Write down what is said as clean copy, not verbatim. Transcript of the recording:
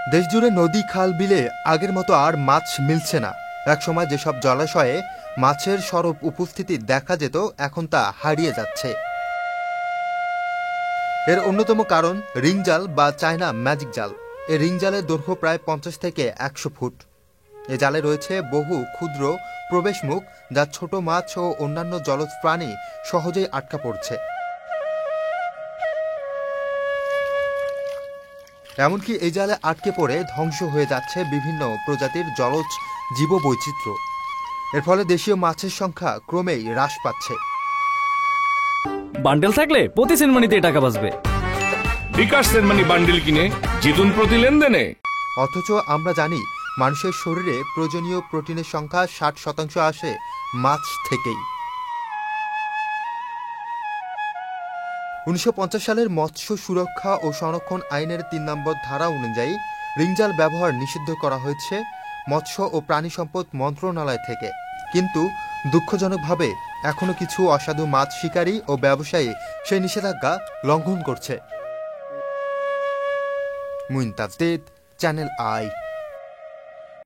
দেশজুড়ে নদী খাল বিলে আগের মতো আর মাছ মিলছে না। একসময় যেসব জলাশয়ে মাছের সরব উপস্থিতি দেখা যেত, এখন তা হারিয়ে যাচ্ছে। এর অন্যতম কারণ রিং জাল বা চায়না ম্যাজিক জাল। এই রিং জালের দৈর্ঘ্য প্রায় 50 থেকে 100 ফুট। এ জালে রয়েছে বহু ক্ষুদ্র প্রবেশমুখ, যা ছোট মাছ ও অন্যান্য জলজ প্রাণী সহজেই আটকা পড়ছে। এমনকি এই জালে আটকে পড়ে ধ্বংস হয়ে যাচ্ছে বিভিন্ন প্রজাতির জলজ জীববৈচিত্র্য। এর ফলে দেশীয় মাছের সংখ্যা ক্রমেই হ্রাস পাচ্ছে। বান্ডেল থাকলে প্রতি সেনমানিতে টাকা বাঁচবে। বিকাশ সেনমানি বান্ডেল কিনে জিতুন প্রতি লেনদেনে। অথচ আমরা জানি, মানুষের শরীরে প্রয়োজনীয় প্রোটিনের সংখ্যা 60% আসে মাছ থেকেই। 1950 সালের মৎস্য সুরক্ষা ও সংরক্ষণ আইনের 3 নম্বর ধারা অনুযায়ী রিংজাল ব্যবহার নিষিদ্ধ করা হয়েছে মৎস্য ও প্রাণী সম্পদ মন্ত্রণালয় থেকে। কিন্তু দুঃখজনকভাবে এখনো কিছু অসাধু মাছ শিকারী ও ব্যবসায়ী সেই নিষেধাজ্ঞা লঙ্ঘন করছে। Muin Tajdid, channel I.